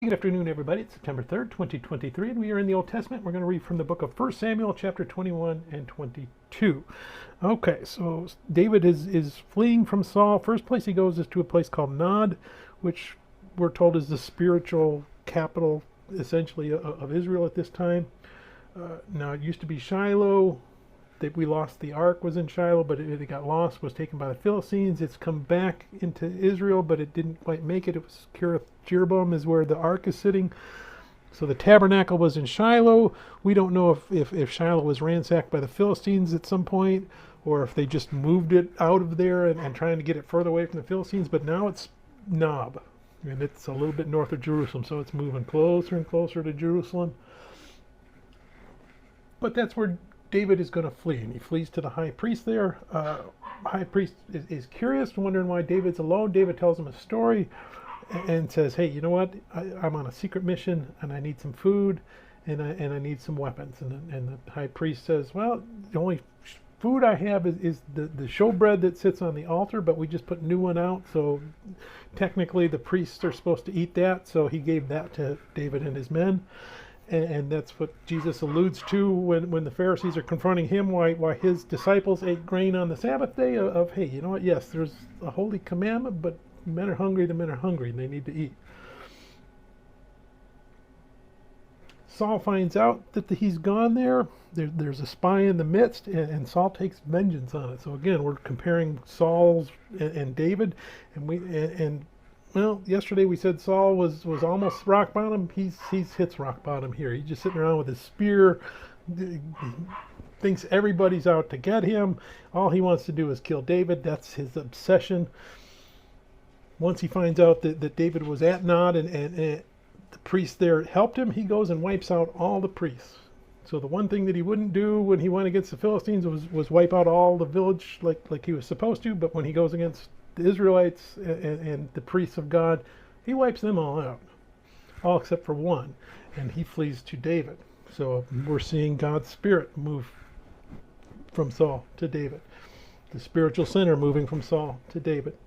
Good afternoon, everybody. It's September 3rd, 2023, and we are in the Old Testament. We're going to read from the book of 1 Samuel, chapter 21 and 22. Okay, so David is fleeing from Saul. First place he goes is to a place called Nod, which we're told is the spiritual capital, essentially, of Israel at this time. Now, it used to be Shiloh. We lost the ark, was in Shiloh, but it got lost, was taken by the Philistines. It's come back into Israel, but it didn't quite make it. It was Kiriath Jearim is where the ark is sitting. So the tabernacle was in Shiloh. We don't know if Shiloh was ransacked by the Philistines at some point, or if they just moved it out of there and trying to get it further away from the Philistines. But now it's Nob, and it's a little bit north of Jerusalem, so it's moving closer and closer to Jerusalem. But that's where David is going to flee, and he flees to the high priest there. High priest is curious, wondering why David's alone. David tells him a story and says, hey, you know what? I'm on a secret mission, and I need some food, and I need some weapons. And the high priest says, well, the only food I have is the showbread that sits on the altar, but we just put a new one out, so technically the priests are supposed to eat that, so he gave that to David and his men. And that's what Jesus alludes to when the Pharisees are confronting him why his disciples ate grain on the Sabbath day of, hey, you know what, yes, there's a holy commandment, but men are hungry, the men are hungry, and they need to eat. Saul finds out that he's gone there. There's a spy in the midst, and Saul takes vengeance on it. So again, we're comparing Saul's and David, and well, yesterday we said Saul was almost rock bottom. He's hits rock bottom here. He's just sitting around with his spear, thinks everybody's out to get him. All he wants to do is kill David. That's his obsession. Once he finds out that David was at Nod and the priest there helped him, he goes and wipes out all the priests. So the one thing that he wouldn't do when he went against the Philistines was wipe out all the village like he was supposed to, but when he goes against the Israelites and the priests of God, he wipes them all out, all except for one, and he flees to David. So we're seeing God's spirit move from Saul to David, the spiritual center moving from Saul to David.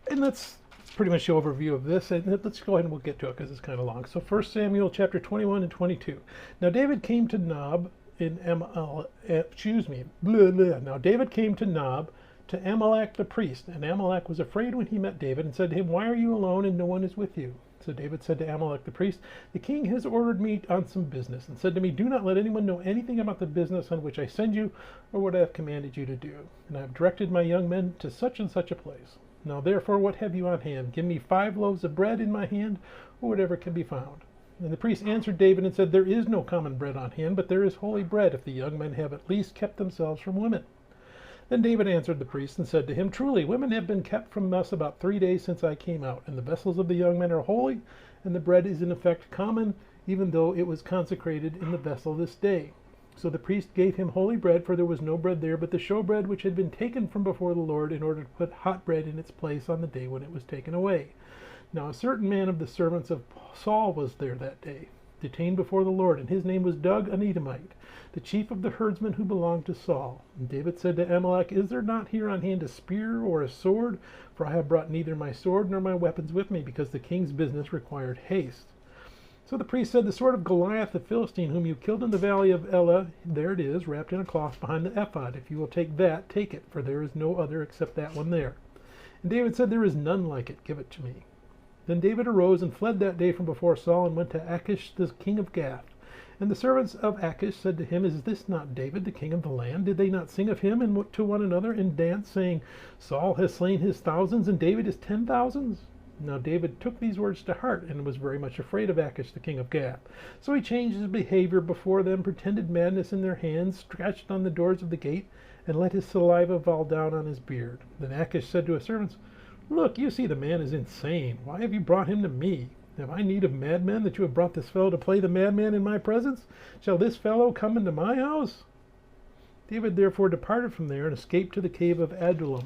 And that's pretty much the overview of this, and let's go ahead and we'll get to it because it's kind of long. So 1 Samuel chapter 21 and 22. Now David came to Nob in Now David came to Nob to Amalek the priest, and Amalek was afraid when he met David and said to him, why are you alone and no one is with you? So David said to Amalek the priest, the king has ordered me on some business, and said to me, do not let anyone know anything about the business on which I send you or what I have commanded you to do. And I have directed my young men to such and such a place. Now therefore, what have you on hand? Give me 5 loaves of bread in my hand, or whatever can be found. And the priest answered David and said, there is no common bread on hand, but there is holy bread, if the young men have at least kept themselves from women. Then David answered the priest and said to him, truly, women have been kept from us about 3 days since I came out, and the vessels of the young men are holy, and the bread is in effect common, even though it was consecrated in the vessel this day. So the priest gave him holy bread, for there was no bread there, but the showbread which had been taken from before the Lord, in order to put hot bread in its place on the day when it was taken away. Now a certain man of the servants of Saul was there that day, detained before the Lord, and his name was Doeg an Edomite, the chief of the herdsmen who belonged to Saul. And David said to Amalek, is there not here on hand a spear or a sword? For I have brought neither my sword nor my weapons with me, because the king's business required haste. So the priest said, the sword of Goliath the Philistine, whom you killed in the valley of Elah, there it is, wrapped in a cloth behind the ephod. If you will take that, take it, for there is no other except that one there. And David said, there is none like it, give it to me. Then David arose and fled that day from before Saul, and went to Achish the king of Gath. And the servants of Achish said to him, is this not David, the king of the land? Did they not sing of him and to one another and dance, saying, Saul has slain his thousands, and David his 10,000s? Now David took these words to heart, and was very much afraid of Achish the king of Gath. So he changed his behavior before them, pretended madness in their hands, scratched on the doors of the gate, and let his saliva fall down on his beard. Then Achish said to his servants, look, you see the man is insane. Why have you brought him to me? Have I need of madmen that you have brought this fellow to play the madman in my presence? Shall this fellow come into my house? David therefore departed from there and escaped to the cave of Adullam.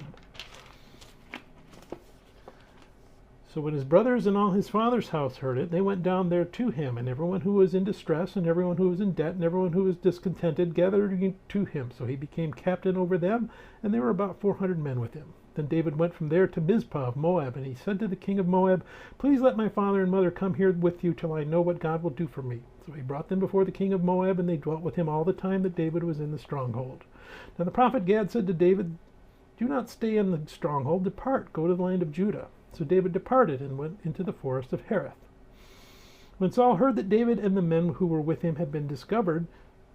So when his brothers and all his father's house heard it, they went down there to him, and everyone who was in distress, and everyone who was in debt, and everyone who was discontented gathered to him. So he became captain over them, and there were about 400 men with him. Then David went from there to Mizpah of Moab, and he said to the king of Moab, "Please let my father and mother come here with you till I know what God will do for me." So he brought them before the king of Moab, and they dwelt with him all the time that David was in the stronghold. Now the prophet Gad said to David, "Do not stay in the stronghold, depart, go to the land of Judah." So David departed and went into the forest of Hereth. When Saul heard that David and the men who were with him had been discovered,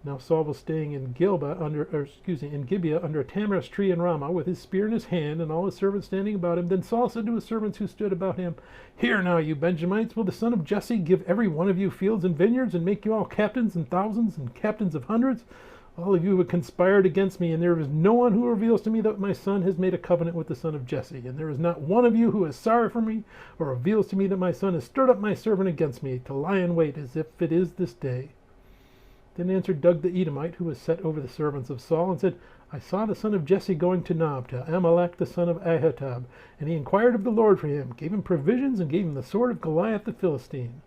now Saul was staying in Gibeah under a tamarisk tree in Ramah, with his spear in his hand, and all his servants standing about him. Then Saul said to his servants who stood about him, "Hear now, you Benjamites, will the son of Jesse give every one of you fields and vineyards, and make you all captains in thousands and captains of hundreds? All of you have conspired against me, and there is no one who reveals to me that my son has made a covenant with the son of Jesse. And there is not one of you who is sorry for me, or reveals to me that my son has stirred up my servant against me, to lie in wait as if it is this day." Then answered Doeg the Edomite, who was set over the servants of Saul, and said, "I saw the son of Jesse going to Nob, to Amalek the son of Ahitub, and he inquired of the Lord for him, gave him provisions, and gave him the sword of Goliath the Philistine."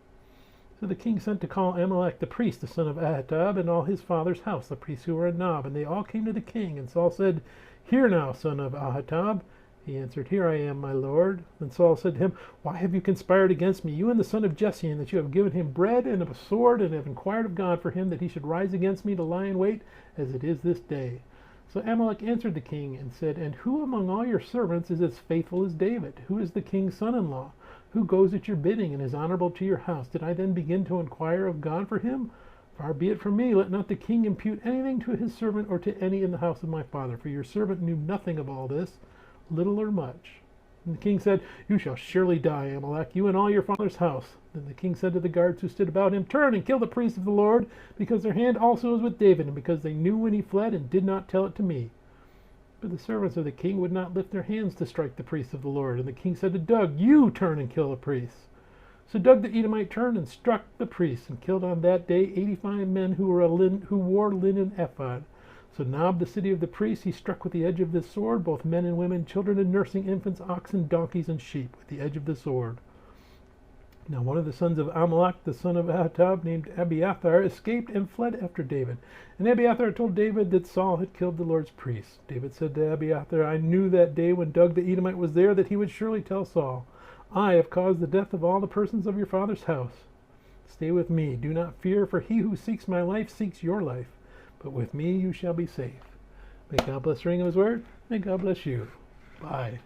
So the king sent to call Amalek the priest, the son of Ahitub, and all his father's house, the priests who were in Nob, and they all came to the king. And Saul said, "Hear now, son of Ahitub." He answered, "Here I am, my lord." Then Saul said to him, "Why have you conspired against me, you and the son of Jesse, and that you have given him bread and a sword, and have inquired of God for him, that he should rise against me to lie in wait, as it is this day?" So Amalek answered the king and said, "And who among all your servants is as faithful as David? Who is the king's son-in-law? Who goes at your bidding and is honorable to your house? Did I then begin to inquire of God for him? Far be it from me, let not the king impute anything to his servant or to any in the house of my father, for your servant knew nothing of all this, little or much." And the king said, "You shall surely die, Amalek, you and all your father's house." Then the king said to the guards who stood about him, "Turn and kill the priests of the Lord, because their hand also is with David, and because they knew when he fled and did not tell it to me." But the servants of the king would not lift their hands to strike the priests of the Lord. And the king said to Doeg, "You turn and kill the priests." So Doeg the Edomite turned and struck the priests, and killed on that day 85 men who wore linen ephod. So Nob, the city of the priests, he struck with the edge of the sword, both men and women, children and nursing infants, oxen, donkeys, and sheep, with the edge of the sword. Now one of the sons of Amalek, the son of Ahitub, named Abiathar, escaped and fled after David. And Abiathar told David that Saul had killed the Lord's priests. David said to Abiathar, "I knew that day when Doeg the Edomite was there that he would surely tell Saul, 'I have caused the death of all the persons of your father's house.' Stay with me, do not fear, for he who seeks my life seeks your life. But with me you shall be safe." May God bless the reading of his word. May God bless you. Bye.